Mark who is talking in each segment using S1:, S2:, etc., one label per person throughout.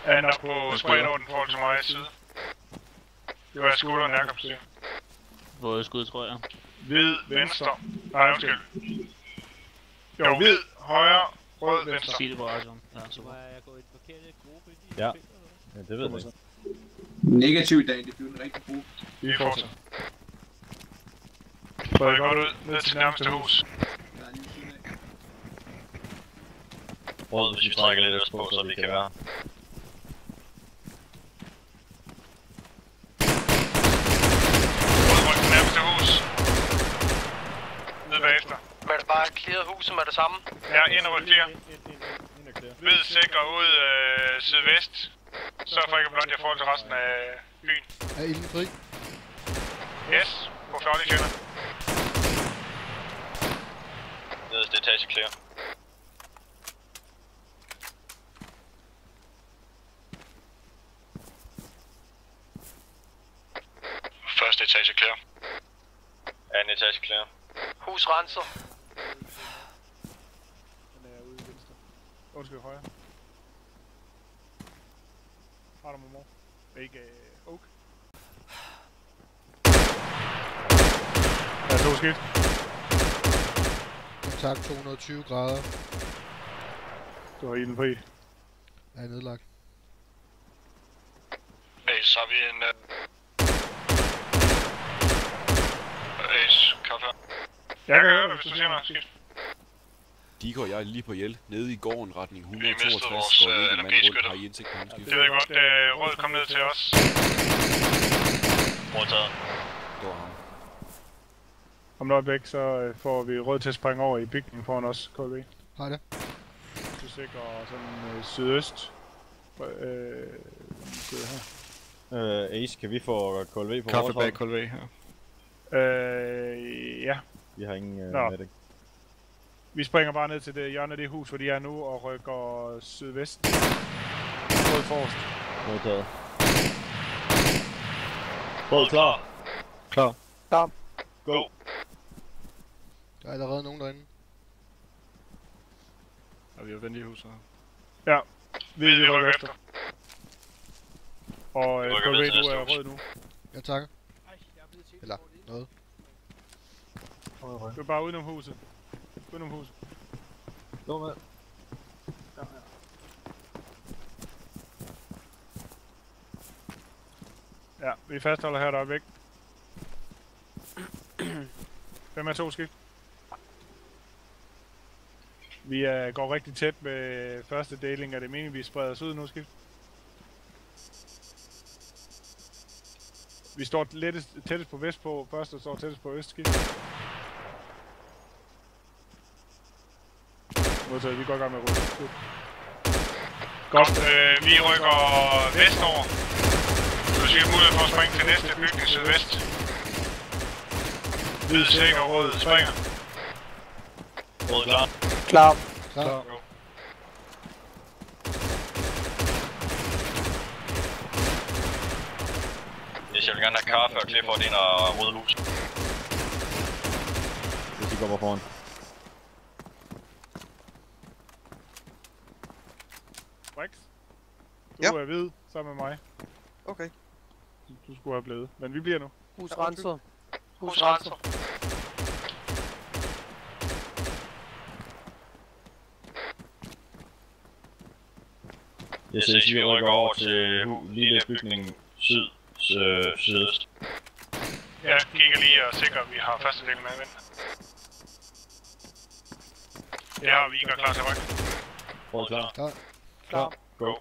S1: Han er på spredorden forhold til mig i side. Det var skulderen nærkom til.
S2: Både skud, tror jeg.
S1: Hvid, venstre. Nej, undskyld. Jo, hvid, højre, rød, venstre.
S2: Sig det på radioen. Ja, super.
S3: Var jeg gået i den forkerte gruppe i de
S4: Ja.
S3: spil, eller
S4: Ja, det ved jeg ikke.
S5: Negativ i dag, det bliver en rigtig god.
S1: Vi fortsætter. Spreder godt ud, ned til nærmeste hus.
S5: Der er lige siden af.
S4: Rød, hvis vi trækker lidt på, så vi kan være.
S1: Rød rundt til nærmeste hus. Ned bagefter.
S6: Man er bare clearet huset med det samme.
S1: Ja, ind og clear. Hvid sikrer ud sydvest. Sørg for ikke at blot jeg får til resten af byen.
S7: Er ilden fri?
S1: Yes, på flot i fjender.
S4: Nederste etage clear.
S1: Første etage clear.
S4: Anden etage clear.
S6: Hus renser.
S1: Den er ude i venstre. Undskyld, højre. Har du mor? Ikke Oak. Der er 2 skift.
S7: Kontakt 220 grader.
S1: Du har ilden fri.
S7: Er nedlagt.
S1: Ace, har vi en Ace, kaffe. Jeg kan høre dig, hvis du siger noget. Skift.
S8: De går jeg lige på hjælp. Nede i gården, retning 162,
S1: mistede vores,
S8: går ikke en mand rundt,
S1: LMG-skytter.
S8: har I indsigt på hans skift.
S1: Det ved jeg godt, Rød kom ned til os.
S4: Modtaget.
S8: Det var ham.
S1: Om et øjeblik, så får vi Rød til at springe over i bygningen foran os, KV.
S7: Hej det.
S1: Du sikrer sådan sydøst. Her.
S4: Ace, kan vi få KLV på
S9: Kaffe
S4: vores
S9: bag KLV her.
S1: Ja.
S4: Vi har ingen
S1: Nå.
S4: medic.
S1: Vi springer bare ned til det hjørne af det hus, hvor de er nu, og rykker sydvest. Rød forrest.
S4: Modtaget. Rød klar.
S9: Klar.
S4: Go.
S7: Der er allerede nogen derinde.
S9: Og vi har vendt i huset.
S1: Ja, vi rykker efter. Og
S4: rykker
S1: KV,
S4: videre til
S1: du er
S4: næste
S1: rød nu.
S7: Ja, takker. Eller noget.
S1: Du er bare udenom huset. Udenom huset.
S9: Gå med.
S1: Ja, vi fastholder her, der er væk. 5 af 2 skift. Vi går rigtig tæt med første deling. Er det meningen, vi spreder os ud nu, skift? Vi står tættest på vest på først, og står tættest på øst, skift. Modtaget, vi går i gang med at rykke. Godt, vi rykker vestover. Du siger mulighed for at springe til næste bygning sydvest. Hvid, sikker, rød, springer.
S4: Rød klar.
S6: Klar.
S7: Klar.
S4: Jeg vil gerne have kaffe og Clifford ind og røde hus. Hvis de kommer foran.
S1: Brix, du er hvid sammen med mig.
S9: Okay.
S1: Du skulle have blevet, men vi bliver nu.
S6: Hus renser. Hus renser.
S4: Jeg synes, vi rykker over til lille bygningen sydøst.
S1: Jeg kigger lige og sikrer, at vi har første del med at vente. Ja, vi gør klar til ryk.
S4: Rød klar.
S7: Klar.
S6: Klar.
S4: Go.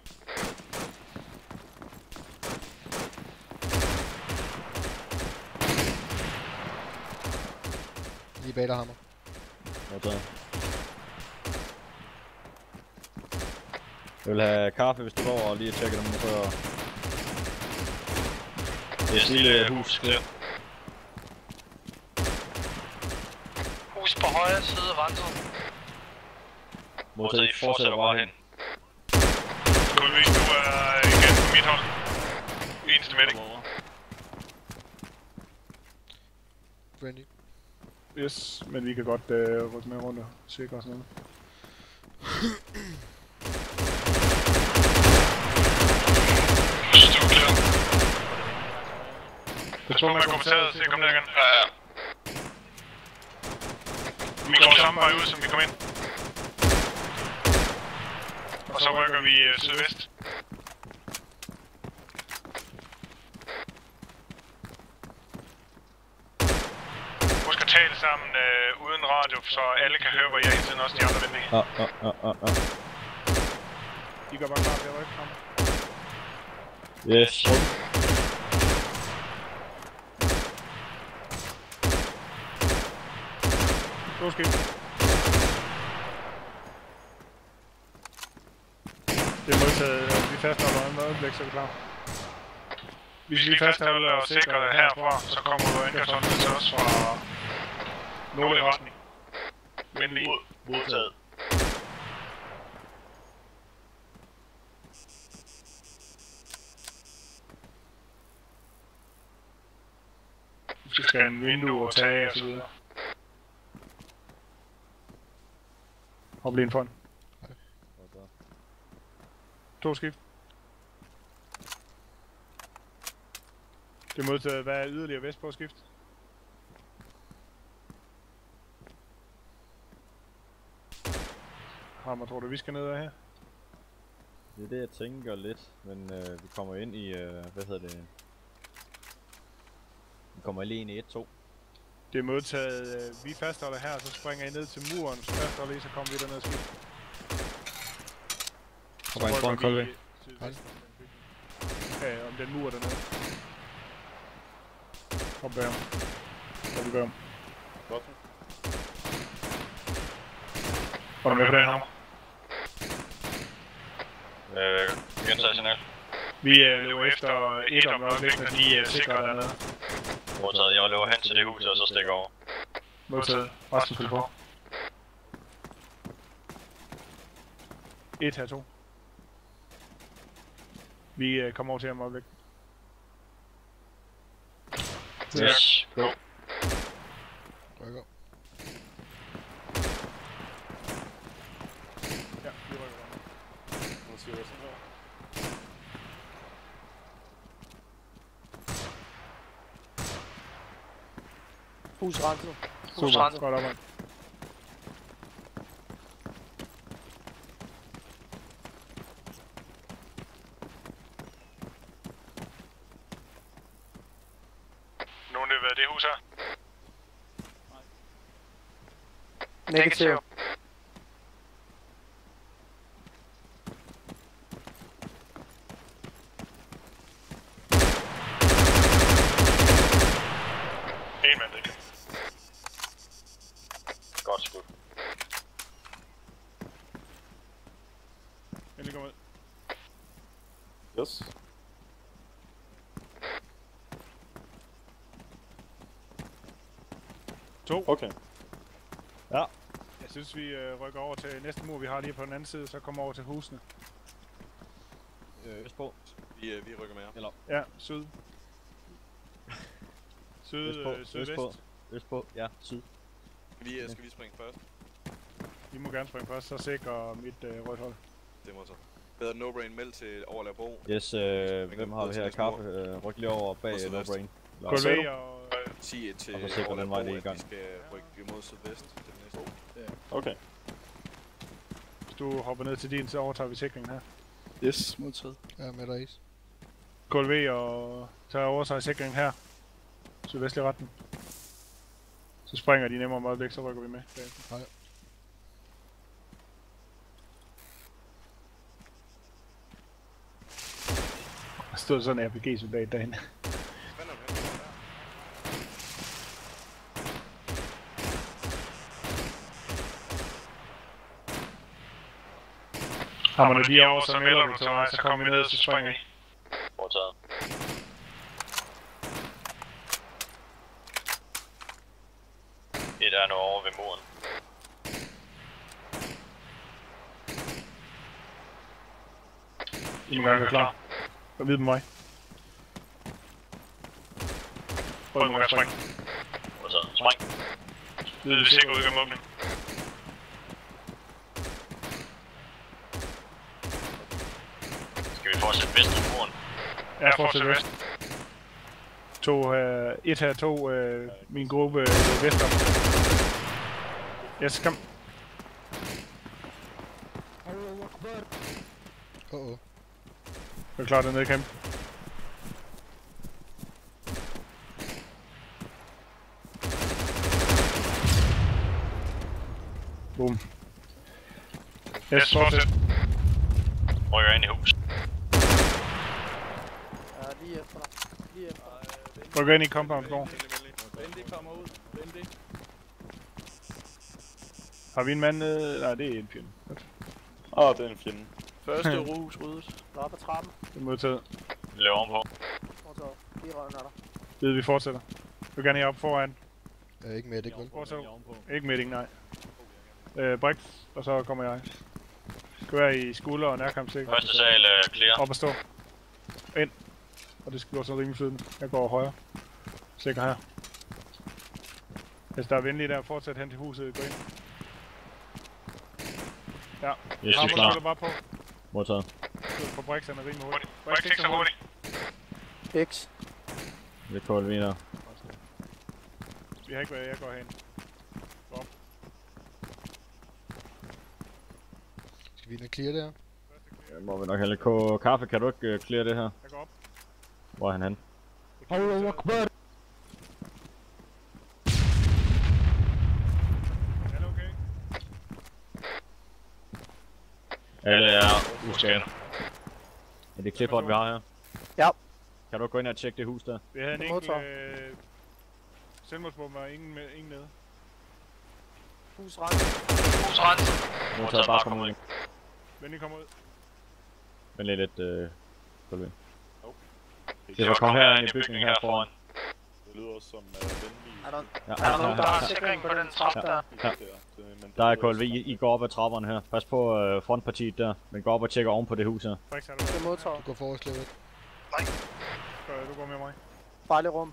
S7: Lige bag dig, hammer.
S4: Modtaget. Jeg vil have kaffe, hvis du går over og lige tjekke dem før. Det er et lille hus, klar.
S6: Hus på højre side renset.
S4: Modtaget, I fortsætter bare hen.
S1: Kulvis, du er igen på mit hold. Eneste medic.
S7: Brandy.
S1: Yes, men vi kan godt rykke med rundt og sikre os noget. Pas på med kommissariet til at komme ned igen. Ja. Vi går samme vej ud, som vi kom ind. Og så rykker vi sydvest. Husk at tale sammen uden radio, så alle kan høre, hvor jeg hele tiden også de andre venlige.
S4: Ja.
S9: De går bare klar til at rykke frem.
S4: Yes.
S9: God skidt. Det er modtaget, vi fastholder en øjeblik, så er vi klar.
S1: Hvis vi fastholder og sikrer det herfra, så kommer Ankerson til os fra nordlig retning. Venlig.
S4: Modtaget.
S1: Vi skal scanne vinduer og tage og så videre.
S9: Hop lige ind foran. 2 skift. Det er modtaget, hvad er yderligere vest på skift? Hammer, tror du vi skal ned af her?
S4: Det er det jeg tænker lidt, men vi kommer ind i, hvad hedder det? Vi kommer lige ind i 1-2.
S9: Det er modtaget, vi fastholder her, så springer I ned til muren, så fastholder I, så kommer vi derned og skift.
S8: Kommer ind foran Kolve.
S9: Ja, om den mur dernede. Hop bagom. Så vi gør om.
S4: Godt.
S1: Var du med på den her?
S4: Gentag signal.
S1: Vi løber efter et om øjeblikket, når de sikrer dernede.
S4: Modtaget, jeg løber hen til det hus, og så stikker over.
S1: Modtaget. Resten følger på.
S9: 1 her 2. Vi kommer over til ham øjeblik.
S4: Yes, go.
S7: Rykker.
S9: Ja, vi rykker over. Nu siger vi sådan her.
S3: Hus renset.
S9: Super, godt arbejde.
S1: Nogen løber af det hus her?
S3: Negativ.
S1: En mand ikke.
S4: Godt skud.
S9: Endelig kom ud.
S8: Yes. Okay. Ja.
S9: Jeg synes vi rykker over til næste mur vi har lige på den anden side, så kommer over til husene.
S8: Østpå. Vi rykker med jer. Eller?
S9: Ja, syd. Sydvest.
S4: Østpå, ja, syd.
S8: Skal vi springe først?
S9: I må gerne springe først, så sikrer mit rødt hold.
S8: Det må så. Bedre No Brain meld til Overlap Bro.
S4: Yes, hvem har vi her? Kaffe, ryk lige over bag No Brain.
S9: KV og...
S8: Sig et til
S4: og så sikrer den vej lige i gang.
S8: Vi skal rykke imod sydvest til det næste.
S9: Okay. Hvis du hopper ned til din, så overtager vi sikringen her.
S8: Yes, modtaget.
S7: Ja, med dig is.
S9: KV og tager overtager sikringen her. Sydvestlig retning. Så springer de nemmere om øjeblik, så rykker vi med.
S7: Nej.
S9: Der stod sådan en RPG-soldat derinde. Har man de over, så melder du til mig, så kommer vi ned, så springer I.
S4: Modtaget. Et er nu over ved muren.
S9: I må gerne være klar. Gå videre med mig.
S1: Prøv må gerne springe.
S4: Modtaget. Spring.
S1: Ved vi sikkert ud gennem åbning.
S4: Skal vi fortsætte vest af muren?
S1: Ja, fortsæt vest.
S9: Et her, 2, min gruppe vester. Yes, kom. Er klar dernede, kæmpe? Boom. Yes, fortsæt.
S1: Rykker ind i hus.
S3: Ja, lige efter dig. Lige efter dig.
S9: Rykker ind i compound gård.
S4: Vendig kommer ud. Vendig.
S9: Har vi en mand nede? Nej, det er en fjende.
S4: Det er en fjende. Første rus ryddet.
S3: Der er på trappen.
S9: Det er modtaget.
S1: Vi laver ovenpå.
S3: Modtaget. Lige røven er der.
S9: Det vi fortsætter. Jeg vil gerne herop foran.
S7: Ikke med, ikke vel?
S9: Fortsæt. Ikke med, nej. Brix, og så kommer jeg. Skal være i skulder og nærkampssikker.
S1: Første sal clear.
S9: Op og stå. Ind. Og det skal blive sådan rimelig flydende. Jeg går højre. Sikker her. Hvis der er venlige der, fortsæt hen til huset. Gå ind. Ja.
S4: Yes,
S9: Hammer,
S4: klar.
S9: du bare på.
S4: Modtaget.
S9: For Brix, han er rimelig hurtigt.
S1: Brix ikke så hurtigt.
S3: X.
S4: Det er koldt viner.
S9: Vi har ikke været, jeg går hen. Op.
S7: Skal vi ind og clear det her?
S4: Må vi nok have lidt kaffe. Kan du ikke clear det her?
S9: Jeg går op.
S4: Hvor er han hen?
S9: Allahu Akbar. Er det okay?
S4: Alle er uskadet. Er det Clifford, vi har her?
S3: Ja.
S4: Kan du gå ind og tjekke det hus der?
S9: Vi havde en
S3: Det
S9: enkelt
S3: modtager.
S9: selvmordsbomber, ingen nede.
S3: Hus renset.
S6: Hus renset.
S4: Modtaget, bare kom ud.
S9: Venlig kommer ud.
S4: Men lidt koldt vin. Det var komme her ind i bygningen her foran.
S8: Det lyder også som venlig.
S3: Er der
S6: Er der nogen, der har sikring på den trap der?
S4: Der er koldt vin. I går op ad trapperne her. Pas på frontpartiet der. Men gå op og tjekke oven på det hus her.
S9: Brix, er du
S3: det modtager?
S7: Du går forrest lidt.
S9: Du går med mig.
S3: Farlig rum.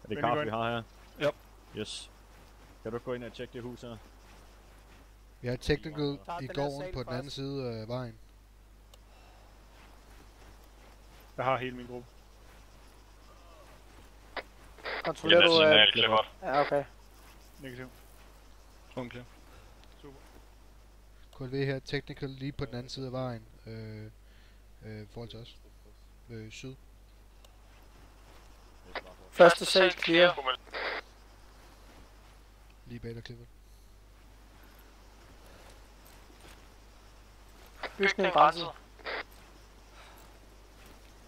S4: Er det kaffe, vi har her?
S9: Ja.
S4: Yes. Kan du gå ind og tjekke det hus her?
S7: Vi har et technical
S3: Tager
S7: i
S3: den her
S7: gården
S3: sal
S7: på den anden
S3: først.
S7: side af vejen.
S9: Jeg har hele min gruppe.
S3: Kontrollerer du...
S1: Clifford.
S3: Ja, okay.
S9: Negativ.
S7: Okay. Super. KLV her, technical lige på den anden side af vejen. Forhold til os. Syd.
S3: Første sal clear.
S7: Lige bag dig, Clifford.
S3: Bygning renset.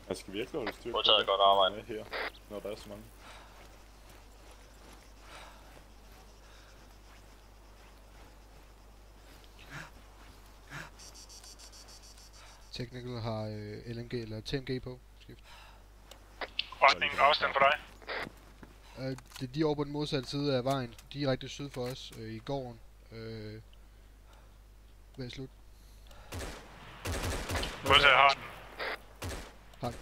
S8: Jeg skal virkelig holde styr på
S1: Modtaget, godt arbejde.
S8: her, når der er så mange.
S7: Technical har LMG eller TMG på. Skift.
S1: Afstand for dig.
S7: Det er de over på den modsatte side af vejen, direkte syd for os, i gården. Hvad er slut?
S1: Modtaget har den.
S7: Har den.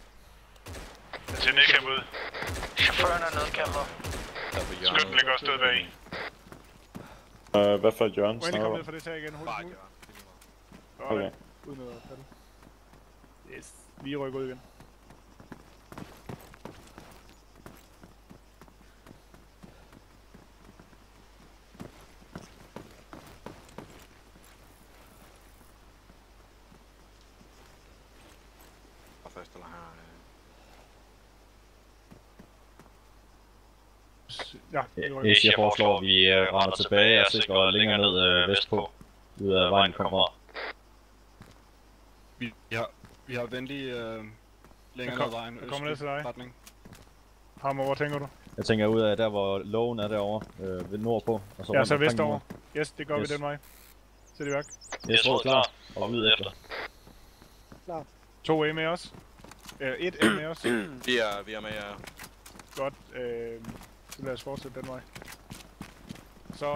S1: Den ser nedkæmpet ud.
S6: Chaufføren er nedkæmpet.
S1: Skytten ligger også stød bag.
S8: Hvad for Jørgen
S9: Wendy, kom ned for det tag igen hurtigt muligt.
S8: Okay.
S9: Uden at paddle. Yes. Vi rykker ud igen. Ja,
S4: Yes, jeg foreslår, at vi render tilbage og sikrer længere ned vestpå. Ud af vejen kommer.
S10: Vi har venlig længere ned vejen.
S9: Jeg kommer ned til dig.
S10: Retning.
S9: Hammer, hvor tænker du?
S4: Jeg tænker ud af der, hvor lågen er derovre, ved nordpå. Og så
S9: Ja,
S4: rundt
S9: så
S4: omkring
S9: vestover.
S4: nord.
S9: Yes, det går vi den vej. Sæt i værk.
S4: Yes, råd klar. Og ud efter.
S9: 2 A med os. 1 A med os.
S8: Vi er med jer.
S9: Godt. Så lad os fortsætte den vej. Så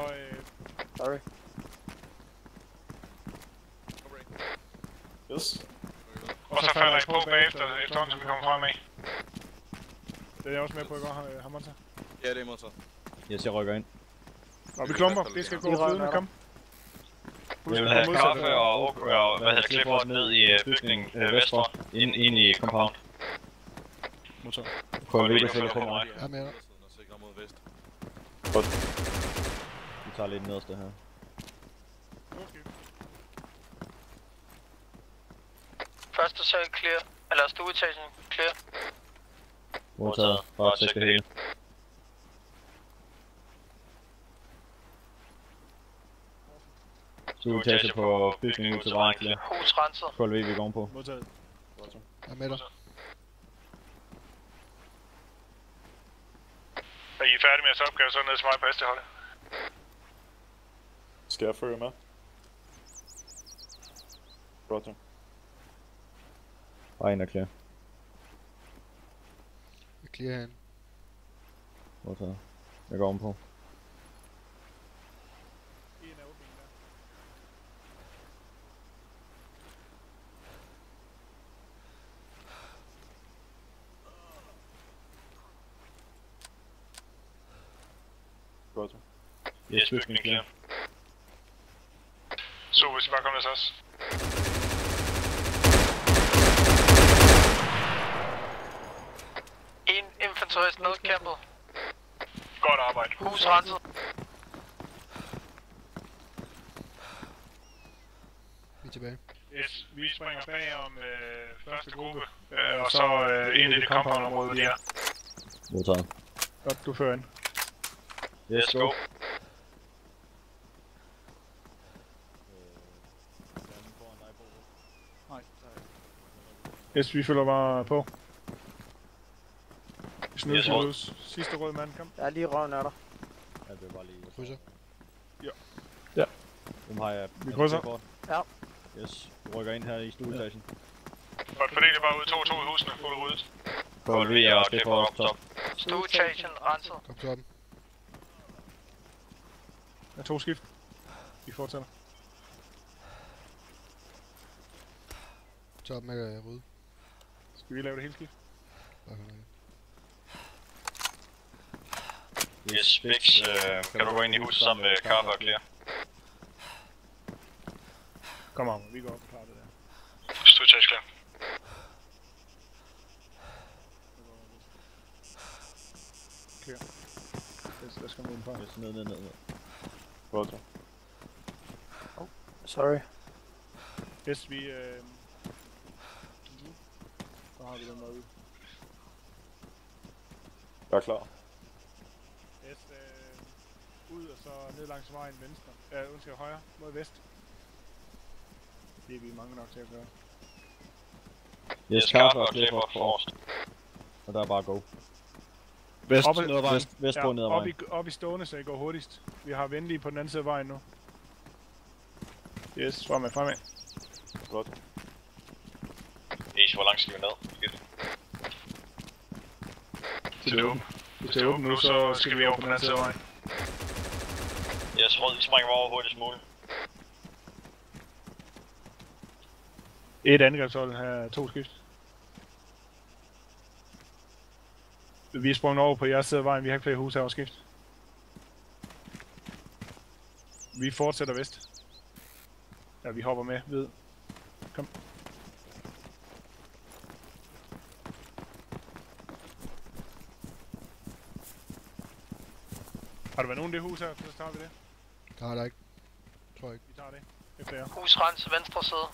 S3: Sorry.
S8: Yes.
S1: Og så falder jeg på bagefter, efterhånden som vi kommer frem af.
S9: det er jeg også med på, ikke? Hammerta.
S8: Ja, det er modtaget.
S4: Yes, jeg rykker ind.
S9: Nå, vi klumper. Det skal gå flydende. Kom.
S1: Vi vil have kaffe og hvad hedder det, Clifford ned i bygningen vestfor, ind i compound.
S10: Modtaget.
S4: KLV, du følger på mig.
S7: Jeg er med dig.
S8: Sikre mod vest.
S4: Vi tager lidt nederste her.
S6: Første sal clear. Eller stueetagen clear.
S4: Modtaget. Bare tjek det hele. Stueetage på bygningen ud til vejen, clear.
S6: Hus renset.
S4: KLV, vi går på.
S9: Modtaget.
S7: Jeg er med dig.
S1: Er I færdige med jeres opgave, så ned til mig på hesteholdet?
S11: Skal jeg følge med? Godt, ja.
S4: Bare ind og clear.
S7: Jeg clear herinde.
S4: Modtaget. Jeg går ovenpå.
S11: Godt, ja.
S4: Yes, bygning clear.
S1: Så hvis I bare kommer til os.
S6: En infanterist nedkæmpet.
S1: Godt arbejde.
S6: Hus renset.
S7: Vi er tilbage.
S1: Yes, vi springer bag om første gruppe, og så ind i det compound-område, hvor de er.
S4: Modtaget.
S9: Godt, du fører ind.
S4: Yes, go.
S9: Yes, vi følger bare på. Vi snyder
S4: Yes,
S9: til
S4: rød.
S9: løs. Sidste rød mand, kom.
S3: Jeg er lige røven af dig.
S4: Jeg vil bare lige...
S7: Krydser.
S4: Dem har jeg...
S9: Vi krydser.
S3: Ja.
S4: Yes, vi rykker ind her i stueetagen.
S1: Godt, fordel det bare ud 2-2 i husene, få det ryddet.
S4: KLV og Clifford op på top.
S6: Stueetagen renset.
S7: Kom til toppen.
S9: Der er 2 skift. Vi fortsætter.
S7: Toppen er rød.
S9: Skal vi lave det hele skift?
S7: Bare hør igen.
S1: Yes, Bix, kan du gå ind i huset sammen med Carver og Clear?
S9: Kom on, vi går op og klarer det der.
S1: Stuetage Clear.
S9: Clear. Lad os komme udenfor.
S4: Yes, ned.
S11: Godt, ja.
S3: Sorry.
S9: Yes, vi så har vi den der ude.
S11: Jeg er klar.
S9: Yes, ud og så ned langs vejen venstre. Undskyld, højre mod vest. Det er vi mange nok til at gøre.
S4: Yes, Carver og Clifford forrest. Og der er bare go.
S10: Vest,
S9: Op-
S10: ned ad vejen.
S4: Vest på ned ad vejen.
S9: Op i stående, så I går hurtigst. Vi har venlige på den anden side af vejen nu. Yes, fremad.
S11: Godt.
S1: Is, hvor langt skal vi ned? Til det åbent. Hvis det er åbent nu, så skal vi over på den anden side af vejen. Yes, rød, vi springer over hurtigst muligt.
S9: Et angrebshold her, 2 skift. Vi er sprunget over på jeres side af vejen, vi har ikke flere huse her over skift. Vi fortsætter vest. Ja, vi hopper med, ved. Kom. Har der været nogen i det hus her, så tager vi det.
S7: Der har der ikke. Tror jeg ikke.
S9: Vi tager det. Efter jer.
S6: Hus renset venstre side.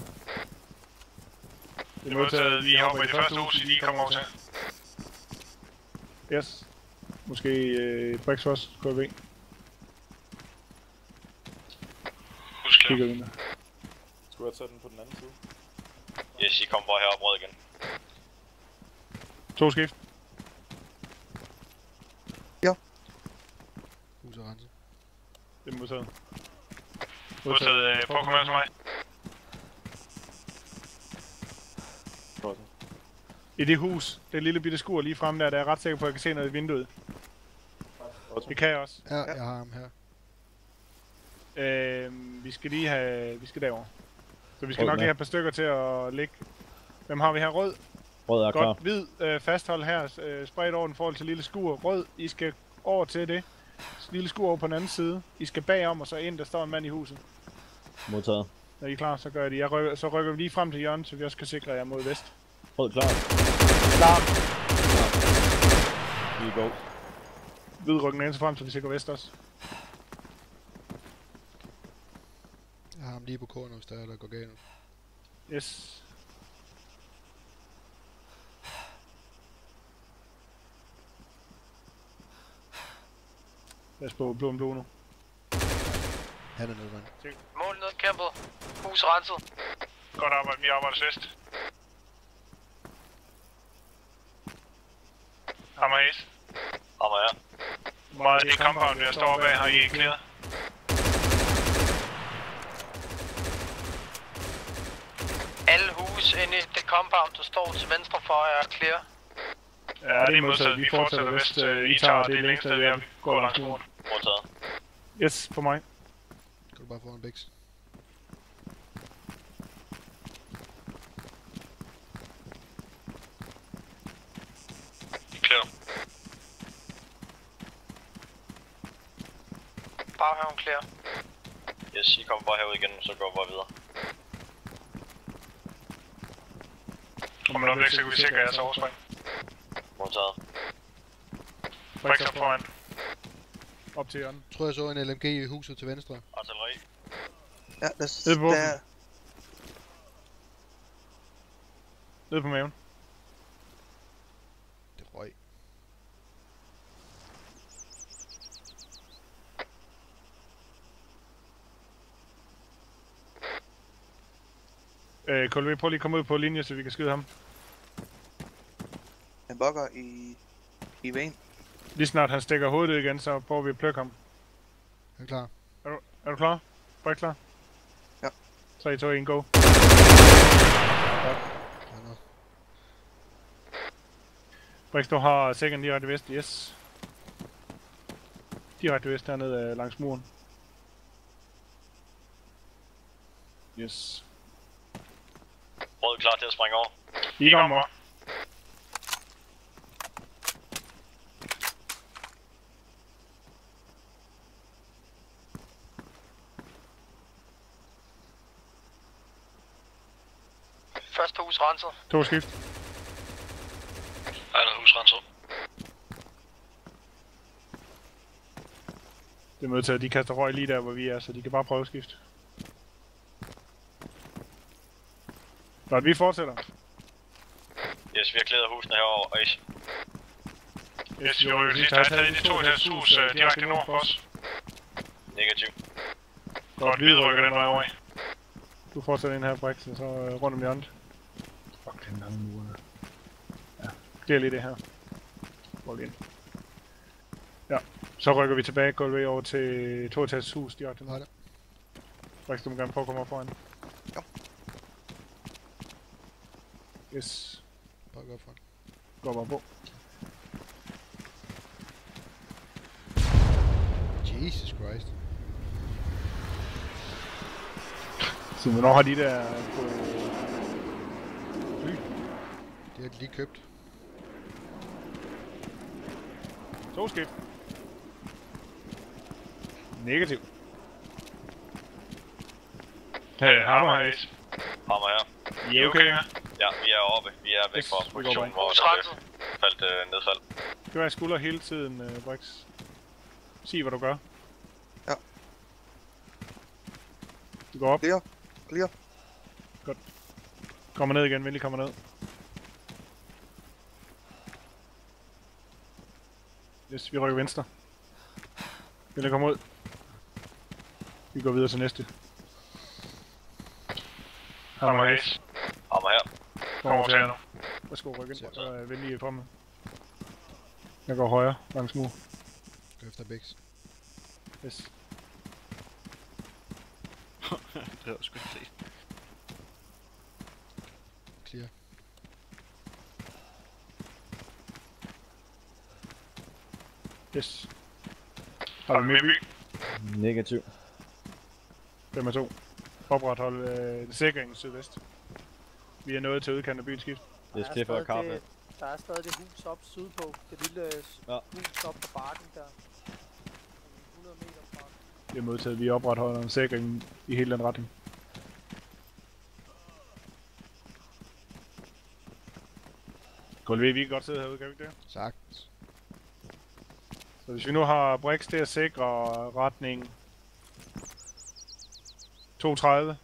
S1: Det er modtaget, vi hopper i det første hus, I lige kommer over til.
S9: Yes. Måske Brexfors, KV.
S1: Husk
S9: Kigger
S1: klar.
S9: vi med.
S11: Skulle jeg tage den på den anden side?
S1: Yes, I kommer bare herop rød igen.
S9: 2 skift.
S7: Hus er renset.
S9: Det er modtaget.
S1: Modtaget, prøv at komme her til mig.
S11: Godt.
S9: I det hus, det lille bitte skur lige fremme der, der er jeg ret sikker på, at jeg kan se noget i vinduet.
S11: Godt.
S9: Det kan jeg også.
S7: Ja, jeg har ham her.
S9: Vi skal lige have... Vi skal derover. Så vi skal
S4: Rød
S9: nok
S4: med.
S9: lige have et par stykker til at ligge. Hvem har vi her? Rød.
S4: Rød er klar.
S9: Godt. Hvid. Fasthold her. Spredt over den forhold til lille skur. Rød. I skal over til det. Lille skur over på den anden side. I skal bagom og så ind. Der står en mand i huset.
S4: Modtaget.
S9: Når I er klar, så gør jeg det. Så rykker vi lige frem til hjørnet, så vi også kan sikre jer mod vest.
S4: Rød klar.
S9: Klar.
S4: Vi er go.
S9: Hvid rykken ind frem, så vi sikrer vest også.
S7: Jeg har ham lige på kornet, hvis der går galt.
S9: Yes. Lad os på blå nu.
S7: Han er nødvendig.
S6: Mål nedkæmpet. Hus renset.
S1: Godt arbejde, vi arbejder vest. Hammer Ace.
S8: Hammer her.
S1: Meget det compound, jeg står bag, har I clear?
S6: Alle hus inde i det compound, der står til venstre for jer, er clear.
S1: Ja, det er modtaget. Vi fortsætter vest. I tager det længste, vi går langs muren.
S8: Modtaget.
S9: Yes, på mig.
S7: Kan du bare få en bæks?
S8: Clear.
S6: Baghaven clear.
S8: Yes, I kommer bare herud igen, så går vi bare videre.
S1: Om noget væk, så kan vi sikre jeres overspring.
S8: Modtaget.
S1: Brik op foran.
S9: Op til hjørnet.
S7: Jeg tror, jeg så en LMG i huset til venstre.
S8: Artilleri.
S3: Ja,
S9: Nede på
S3: der.
S9: Nede på maven.
S7: Det røg.
S9: KLV, prøv lige at komme ud på linje, så vi kan skyde ham.
S3: Han bukker i vejen.
S9: Lige snart han stikker hovedet igen, så prøver vi at plukke ham.
S7: Er du klar?
S9: Er du klar? Brik klar?
S3: Ja.
S9: 3, 2, 1, go. Brix, du har second direkte vest, yes. Direkte vest hernede langs muren. Yes.
S8: Rød klar til at springe over.
S9: I kommer.
S6: Første hus renset.
S9: 2 skift.
S8: Andet hus renset.
S9: Det er modtaget, de kaster røg lige der, hvor vi er, så de kan bare prøve skift. Godt, vi fortsætter.
S8: Yes, vi har klædet husene herovre, og Ace.
S1: Yes, vi rykker sidst. Der er taget de 2 etagers hus direkte nord for os.
S8: Negativ.
S1: Godt, vi rykker den vej over.
S9: Du fortsætter ind her, Brix, og så rundt om hjørnet. Fuck, den lange mur. Ja, det er lige det her. Prøv lige ind. Ja, så rykker vi tilbage, KLV over til 2 etagers hus direkte.
S7: Nej,
S9: Brix, du må gerne prøve at komme op foran.
S3: Ja.
S9: Yes.
S7: bare gå for.
S9: Går bare på.
S7: Jesus Christ.
S9: Så hvornår har de der på fly?
S7: Det har de lige købt.
S9: 2 skift. Negativ.
S1: Hammer Ace.
S8: Hammer her.
S1: I er okay, ja?
S8: Ja, vi er oppe. Vi er væk fra positionen, hvor
S6: Hus
S8: der
S6: renset.
S8: faldt nedfald.
S9: Det var skulder hele tiden, Brix. Sig hvad du gør.
S3: Ja.
S9: Du går op.
S3: Clear.
S9: Godt. Kommer ned igen, venlig kommer ned. Yes, vi rykker venstre. Venlig kommer ud. Vi går videre til næste.
S1: Hammer Ace.
S8: Hammer her.
S1: Kommer til nu.
S9: Værsgo, ryk ind. Så er venlig fremme. Jeg går højre langs mur.
S7: Gå efter bæks.
S9: Yes.
S10: Det har jeg sgu ikke set.
S7: Clear.
S9: Yes. Har vi med by?
S4: Negativ.
S9: 5-2. Oprethold sikringen sydvest. Vi er nået til udkanten af byens skift.
S4: Det er skiffer og kaffe.
S3: Der er stadig det hus op sydpå. Det lille hus op på bakken der. 100 meter fra.
S9: Det er modtaget, vi opretholder en sikring i hele den retning. KLV, vi kan godt sidde herude, kan vi ikke det?
S7: Sagtens.
S9: Så hvis vi nu har Brix til at sikre retning 32.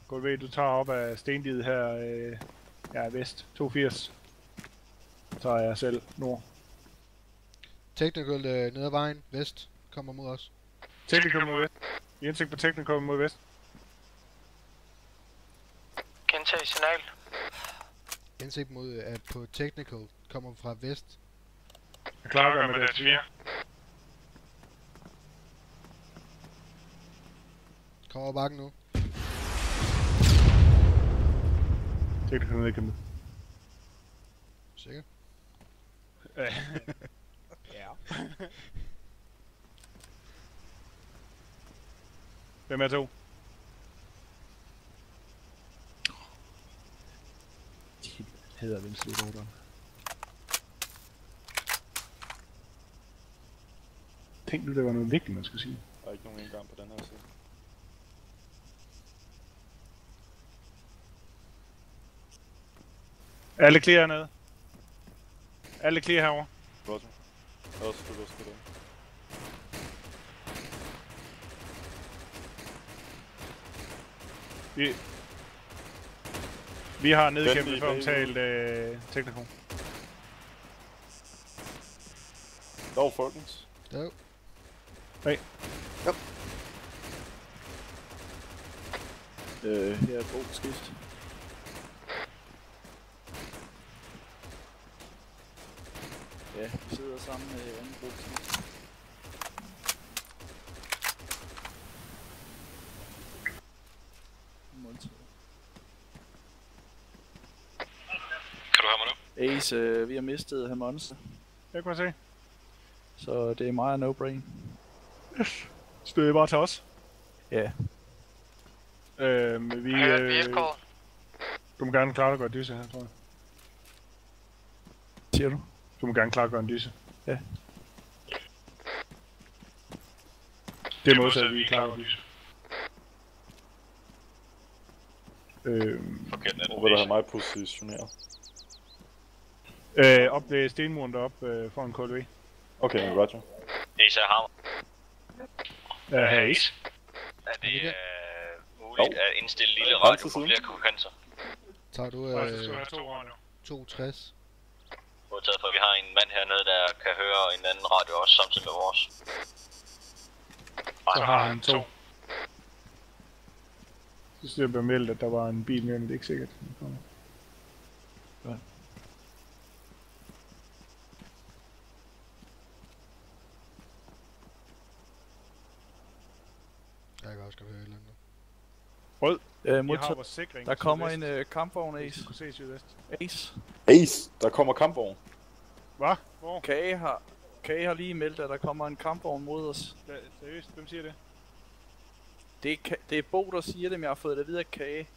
S9: KV, du tager op af stendiget her, ja, vest, 82. Så tager jeg selv nord.
S7: Technical ned ad vejen, vest, kommer mod os.
S9: Technical mod vest. I indsigt på Technical mod vest.
S6: Gentag signal.
S7: Indsigt mod på Technical, kommer fra vest.
S9: Jeg klarer med det 4.
S7: Kom over bakken nu.
S9: Technical ned igen.
S7: Sikker?
S10: Ja.
S9: Hvem er 2?
S10: Hedder venstre rotor.
S9: Tænk nu, det var noget vigtigt, man skulle sige.
S11: Der er ikke nogen indgang på den her side.
S9: Alle clear hernede. Alle clear herovre.
S11: Roger. Jeg er også på vest på den.
S9: Vi har nedkæmpet før omtalt Technical.
S11: Dog, folkens.
S7: Jo.
S9: Hey.
S11: Jo. Her er et god skift. Ja, vi sidder sammen med anden gruppe skift.
S6: Kan du høre mig nu?
S11: Ace, vi har mistet Hamonster.
S9: Jeg kan se.
S11: Så det er mig og No Brain.
S9: Yes. Støder bare til os.
S11: Ja.
S9: Vi... du må gerne klare at gøre dyse her, tror jeg.
S11: Siger du?
S9: Du må gerne klare at gøre en dyse.
S11: Ja.
S9: Det er modsat, vi er klar at gøre dyse.
S11: Hvor vil du have mig positioneret?
S9: Op ved stenmuren deroppe foran KLV.
S11: Okay, Roger.
S6: Ace er hammer.
S9: Ace.
S6: Er det muligt at indstille lille radio på flere frekvenser?
S7: Tager du
S9: Så har 2 radio.
S7: 62.
S6: Modtaget, for vi har en mand hernede, der kan høre en anden radio også samtidig med vores.
S9: Så har han 2. Så synes jeg meldt, at der var en bil mere, men det er ikke sikkert.
S11: Ja.
S7: Jeg kan også godt høre et eller andet.
S9: Rød.
S11: Modtaget. Der kommer en kampvogn, Ace. Ace. Ace, der kommer kampvogn.
S9: Hvad? Hvor?
S11: Kage har lige meldt, at der kommer en kampvogn mod os.
S9: Seriøst? Hvem siger det?
S11: Det er Bo, der siger det, men jeg har fået det videre af Kage.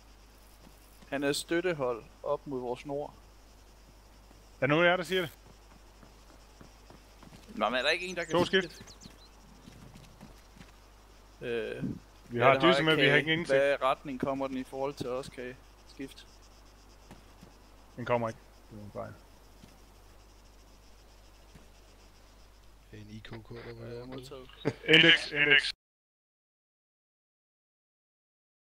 S11: Han er støttehold op mod vores nord.
S9: Er nogen af jer, der siger det?
S11: Nå, men er der ikke en, der kan
S9: 2
S11: sige
S9: skift.
S11: det?
S9: Vi har dyse med, vi har ikke ingenting.
S11: Hvad retning kommer den i forhold til os, Kage? Skift.
S9: Den kommer ikke. Det er en fejl.
S7: En IKK, der var
S11: modtaget.
S9: Index.